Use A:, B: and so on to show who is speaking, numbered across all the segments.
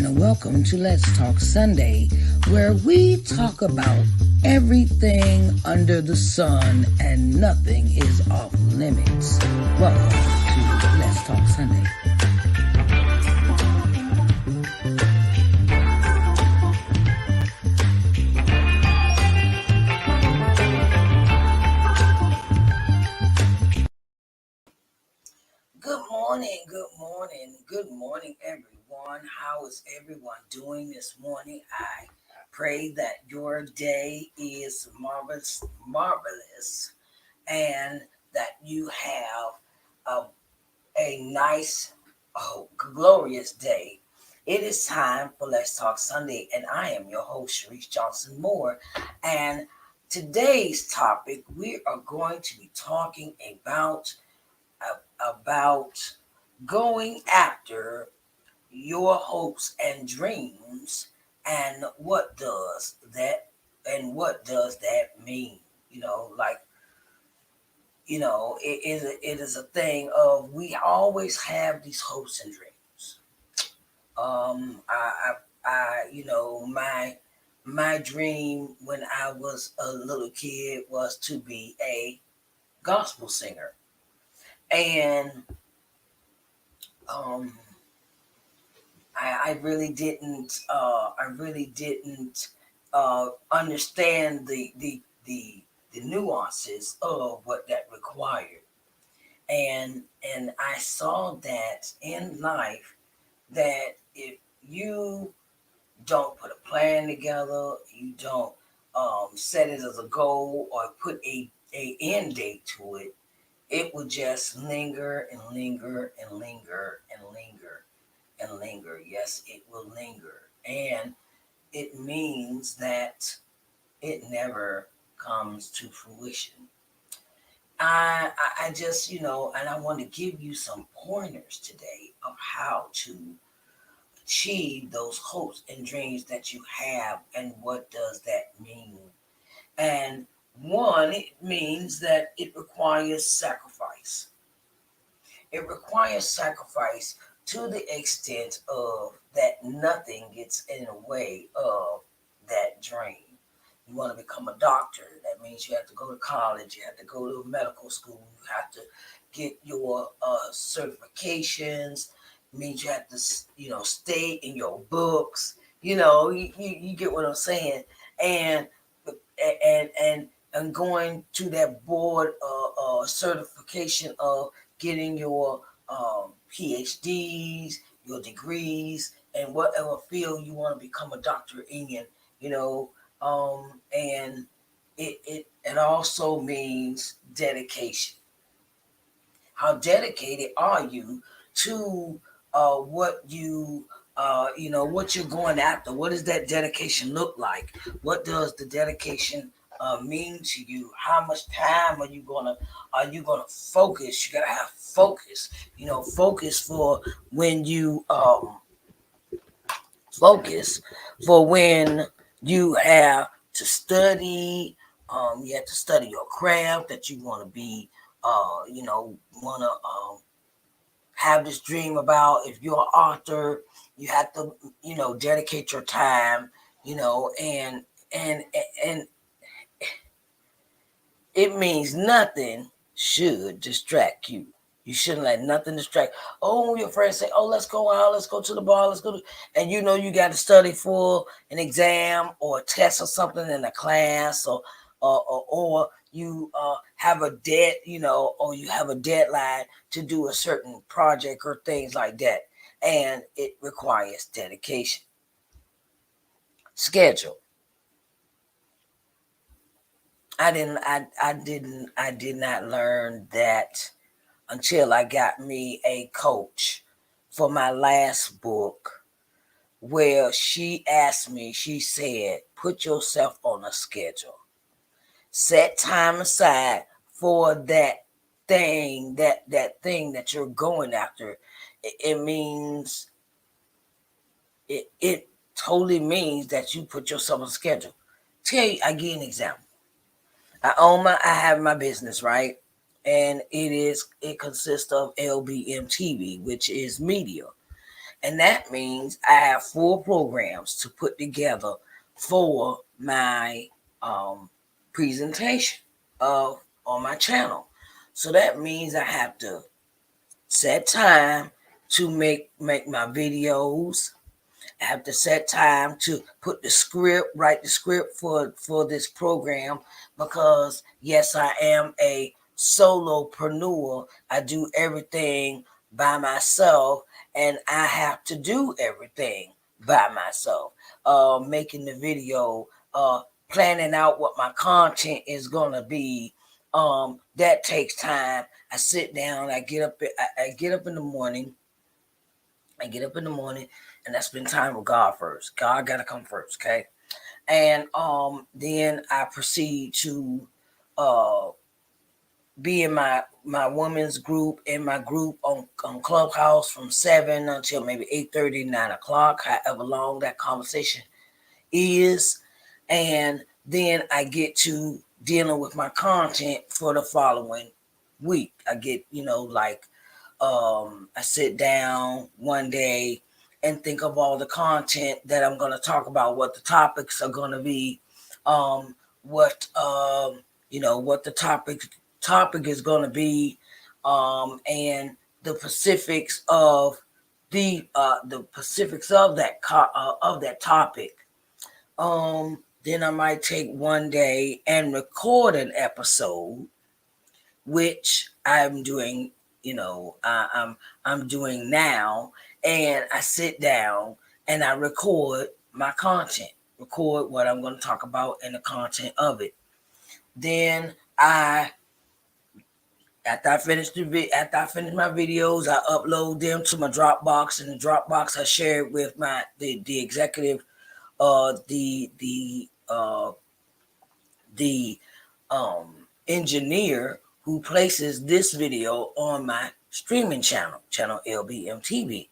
A: and welcome to Let's Talk Sunday, where we talk about everything under the sun and nothing is off limits. Welcome to Let's Talk Sunday. Good morning, everyone. How is everyone doing this morning? I pray that your day is marvelous, and that you have a nice, glorious day. It is time for Let's Talk Sunday, and I am your host, Sharice Johnson Moore. And today's topic, we are going to be talking about going after your hopes and dreams, and what does that mean? It is a thing of, we always have these hopes and dreams. My dream when I was a little kid was to be a gospel singer, and I really didn't understand the nuances of what that required, and I saw that in life, that if you don't put a plan together, you don't set it as a goal or put a end date to it, it will just linger and linger and linger and linger and linger. Yes, it will linger. And it means that it never comes to fruition. I just, and I want to give you some pointers today of how to achieve those hopes and dreams that you have, and what does that mean. And one, it means that it requires sacrifice. It requires sacrifice to the extent of that nothing gets in the way of that dream. You want to become a doctor, that means you have to go to college, you have to go to medical school, you have to get your certifications. It means you have to, stay in your books. You get what I'm saying. And and going to that board certification of getting your PhDs, your degrees, and whatever field you want to become a doctor in, and it also means dedication. How dedicated are you to what you're going after? What does that dedication look like? What does the dedication mean to you? How much time are you gonna focus? You gotta have focus. Focus for when you focus for when you have to study. You have to study your craft that you want to be. Want to have this dream about. If you're an author, you have to, dedicate your time. And it means nothing should distract you. You shouldn't let nothing distract. Oh, your friends say, "Oh, let's go out. Let's go to the bar. Let's go." And you got to study for an exam or a test or something in a class, or you have a debt, or you have a deadline to do a certain project or things like that, and it requires dedication. Schedule. I did not learn that until I got me a coach for my last book, where she asked me, she said, put yourself on a schedule. Set time aside for that thing, that thing that you're going after. It means, it totally means that you put yourself on a schedule. I give you an example. I have my business, right? And it consists of LBM TV, which is media. And that means I have 4 programs to put together for my presentation of on my channel. So that means I have to set time to make my videos. I have to set time to put the script, write the script for this program, because yes, I am a solopreneur. I do everything by myself, and I have to do everything by myself. Making the video, planning out what my content is gonna be. That takes time. I sit down. I get up. I get up in the morning. I get up in the morning and I spend time with God first. God gotta come first, okay? And then I proceed to uh be in my women's group, in my group on Clubhouse from 7 until maybe 8:30, 9 o'clock, however long that conversation is. And then I get to dealing with my content for the following week. I get, like I sit down one day and think of all the content that I'm going to talk about, what the topics are going to be, um, what what the topic is going to be, and the specifics of the specifics of that topic. Then I might take one day and record an episode, which I'm doing, I'm doing now, and I sit down and I record my content, record what I'm going to talk about and the content of it. Then after I finish my videos, I upload them to my Dropbox. And the Dropbox I share it with the executive, the engineer who places this video on my streaming channel LBMTV.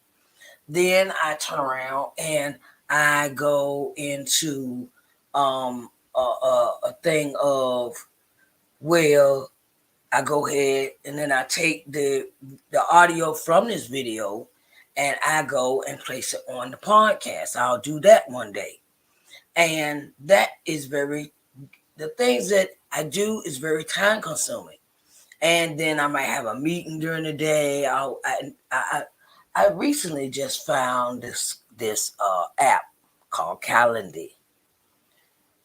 A: Then I turn around and I go into a thing of, well, I go ahead and then I take the audio from this video and I go and place it on the podcast. I'll do that one day. And that is the things that I do is very time consuming. And then I might have a meeting during the day. I recently just found this app called Calendly,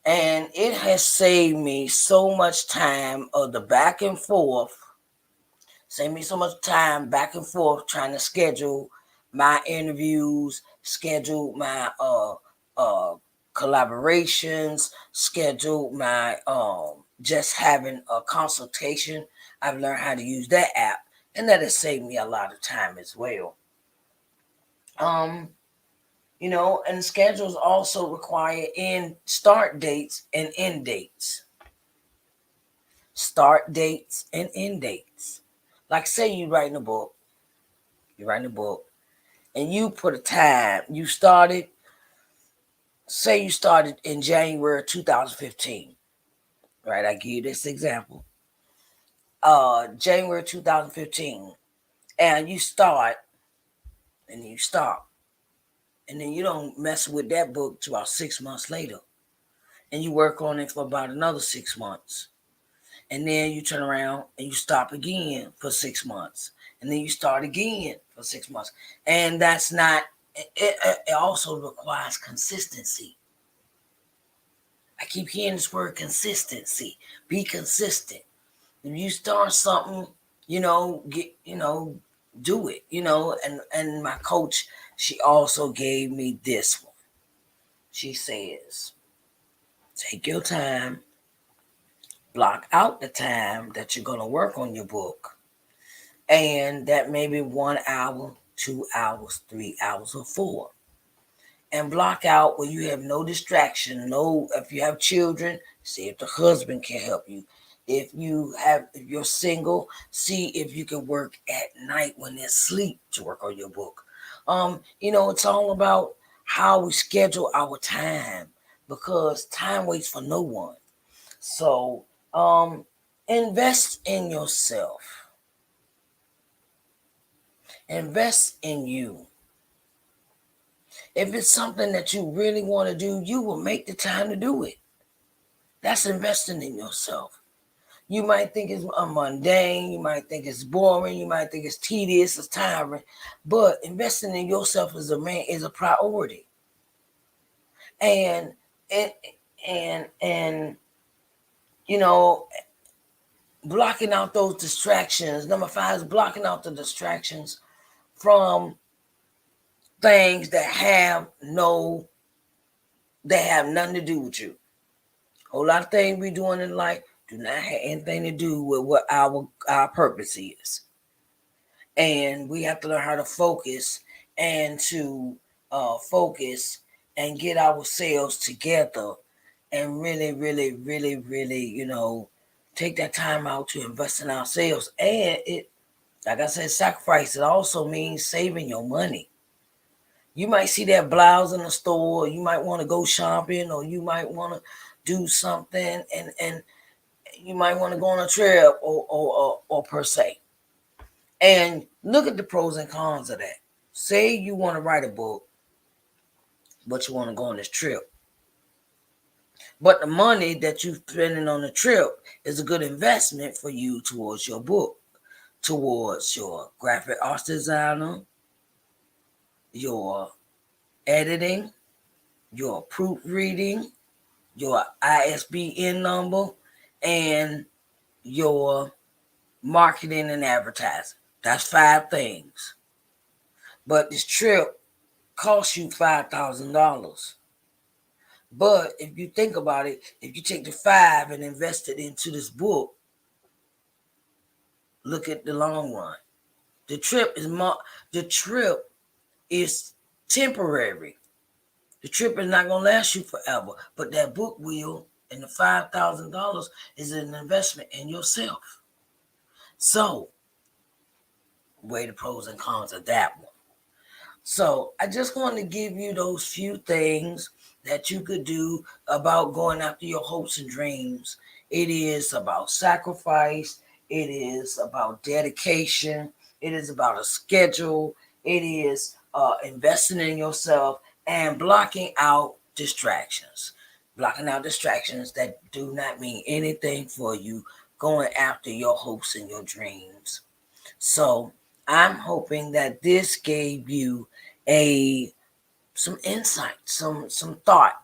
A: and it has saved me so much time of the back and forth. Saved me so much time back and forth trying to schedule my interviews, schedule my collaborations, schedule my just having a consultation. I've learned how to use that app, and that has saved me a lot of time as well. And schedules also require start dates and end dates. Start dates and end dates. Like, say you're writing a book, and you put a time. Say you started in January 2015, right? I give you this example. January 2015, and you start, and then you stop, and then you don't mess with that book till about 6 months later, and you work on it for about another 6 months, and then you turn around and you stop again for 6 months, and then you start again for 6 months, and that's not. It also requires consistency. I keep hearing this word consistency. Be consistent. If you start something, do it. And my coach, she also gave me this one. She says, take your time, block out the time that you're gonna work on your book, and that may be 1 hour, 2 hours, 3 hours, or 4. And block out where you have no distraction. If you have children, see if the husband can help you. If you're single, see if you can work at night when there's sleep to work on your book. It's all about how we schedule our time, because time waits for no one. So, invest in yourself. Invest in you. If it's something that you really want to do, you will make the time to do it. That's investing in yourself. You might think it's mundane, you might think it's boring, you might think it's tedious, it's tiring, but investing in yourself as a man is a priority. And and and you know, blocking out those distractions. Number 5 is blocking out the distractions from things that have nothing to do with you. A whole lot of things we doing in life do not have anything to do with what our purpose is. And we have to learn how to focus and to focus and get ourselves together and really, really, really, really, take that time out to invest in ourselves. And it, like I said, sacrifice. It also means saving your money. You might see that blouse in the store. You might want to go shopping, or you might want to do something, and you might want to go on a trip, or per se. And look at the pros and cons of that. Say you want to write a book, but you want to go on this trip. But the money that you're spending on the trip is a good investment for you towards your book, towards your graphic arts designer, your editing, your proofreading, your ISBN number, and your marketing and advertising. That's 5 things. But this trip costs you $5,000. But if you think about it, if you take the 5 and invest it into this book, look at the long run. The trip is temporary. The trip is not going to last you forever, but that book will, and the $5,000 is an investment in yourself. So, weigh the pros and cons of that one. So, I just want to give you those few things that you could do about going after your hopes and dreams. It is about sacrifice. It is about dedication. It is about a schedule. It is investing in yourself and blocking out distractions. Blocking out distractions that do not mean anything for you, going after your hopes and your dreams. So I'm hoping that this gave you a some insight, some thought.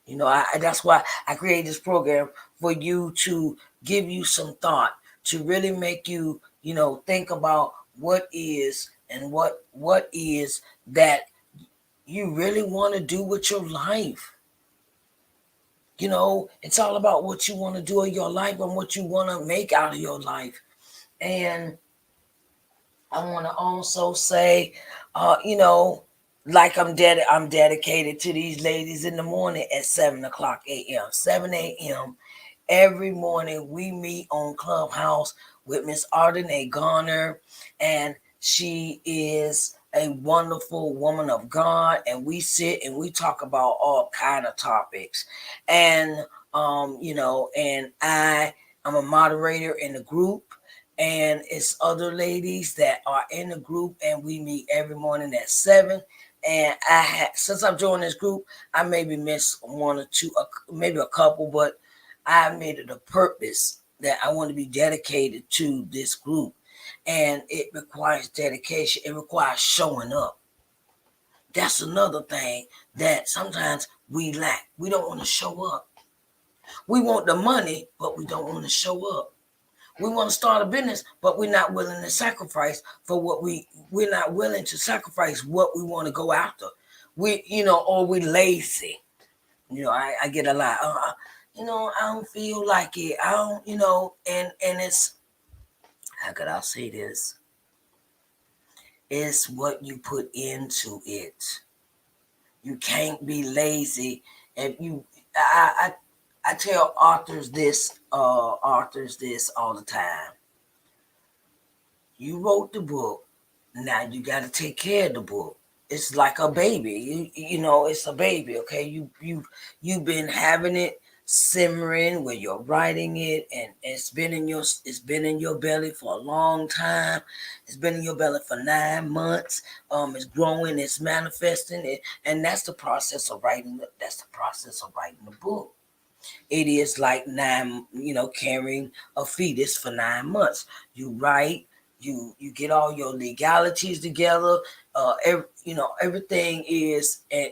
A: That's why I created this program, for you to give you some thought, to really make you, think about what is and what is that you really want to do with your life. It's all about what you want to do in your life and what you want to make out of your life. And I want to also say, like I'm dedicated to these ladies in the morning at 7:00 a.m. 7 a.m. Every morning we meet on Clubhouse with Miss Ardenae Garner, and she is a wonderful woman of God, and we sit and we talk about all kind of topics. And and I'm a moderator in the group, and it's other ladies that are in the group, and we meet every morning at 7. And since I've joined this group, I maybe missed one or two, maybe a couple, but I made it a purpose that I want to be dedicated to this group. And it requires dedication. It requires showing up. That's another thing that sometimes we lack. We don't want to show up. We want the money, but we don't want to show up. We want to start a business, but we're not willing to sacrifice for what we're not willing to sacrifice what we want to go after. Or we lazy. I get a lot. I don't feel like it. I don't, and it's, how could I say this? It's what you put into it. You can't be lazy. If you, I tell authors this all the time. You wrote the book. Now you got to take care of the book. It's like a baby. It's a baby. Okay, you've been having it simmering, where you're writing it, and it's been in your belly for a long time. It's been in your belly for 9 months. It's growing, it's manifesting it, and that's the process of writing. That's the process of writing a book. It is like carrying a fetus for 9 months. You write, you get all your legalities together. Everything is, and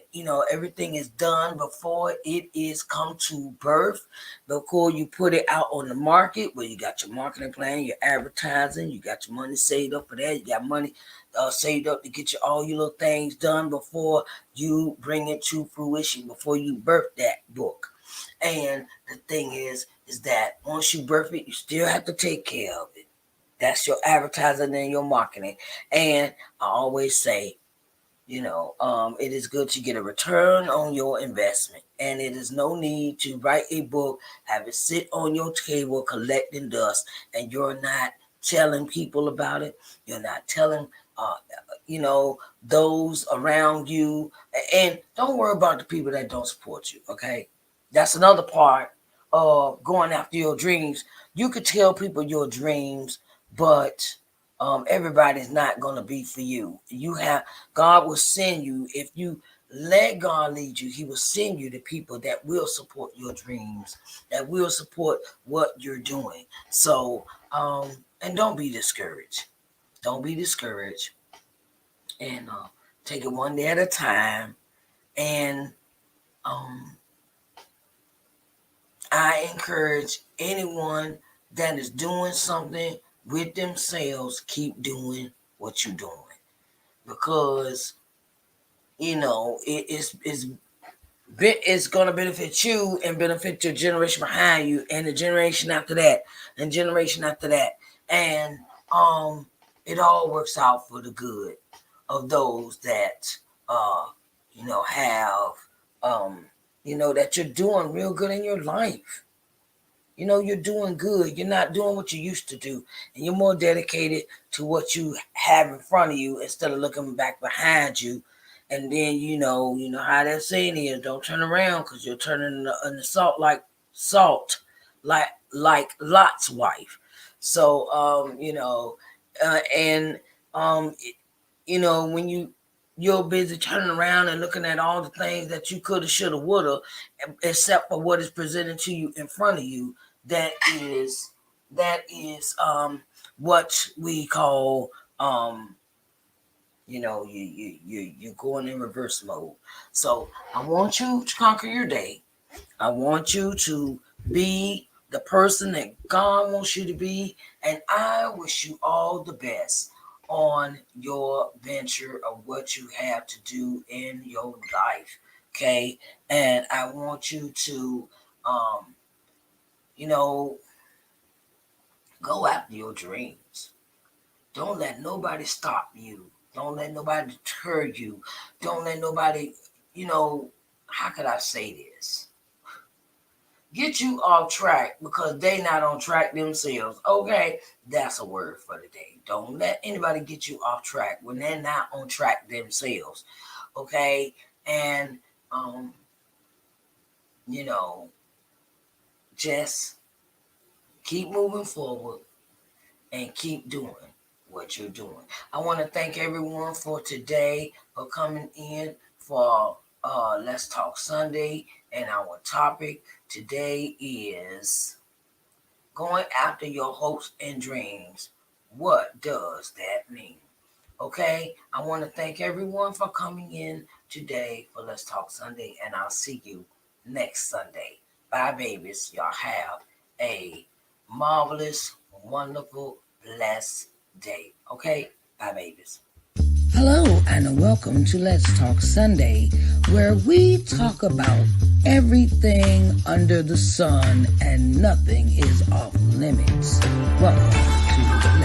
A: everything is done before it is come to birth. Before you put it out on the market, where you got your marketing plan, your advertising, you got your money saved up for that. You got money saved up to get all your little things done before you bring it to fruition, before you birth that book. And the thing is that once you birth it, you still have to take care of it. That's your advertising and your marketing. And I always say, it is good to get a return on your investment. And it is no need to write a book, have it sit on your table collecting dust, and you're not telling people about it. You're not telling those around you. And don't worry about the people that don't support you, okay? That's another part of going after your dreams. You could tell people your dreams, but everybody's not going to be for you. God will send you, if you let God lead you, he will send you the people that will support your dreams, that will support what you're doing. So, and don't be discouraged. Don't be discouraged. And take it one day at a time. And I encourage anyone that is doing something with themselves, keep doing what you're doing, because it's going to benefit you and benefit your generation behind you, and the generation after that, and generation after that, and it all works out for the good of those that have that you're doing real good in your life. You're doing good. You're not doing what you used to do. And you're more dedicated to what you have in front of you instead of looking back behind you. And then, you know how that saying is, don't turn around, because you're turning in the salt like Lot's wife. So, when you're busy turning around and looking at all the things that you coulda, shoulda, woulda, except for what is presented to you in front of you. That is what we call you're going in reverse mode. So I want you to conquer your day. I want you to be the person that God wants you to be, and I wish you all the best on your venture of what you have to do in your life. Okay. And I want you to go after your dreams. Don't let nobody stop you. Don't let nobody deter you. Don't let nobody, how could I say this? Get you off track because they not on track themselves. Okay, that's a word for the day. Don't let anybody get you off track when they're not on track themselves. Okay, and just keep moving forward and keep doing what you're doing. I want to thank everyone for today, for coming in for Let's Talk Sunday. And our topic today is going after your hopes and dreams. What does that mean? Okay, I want to thank everyone for coming in today for Let's Talk Sunday, and I'll see you next Sunday. Bye, babies. Y'all have a marvelous, wonderful, blessed day. Okay? Bye, babies. Hello, and welcome to Let's Talk Sunday, where we talk about everything under the sun and nothing is off limits. Welcome to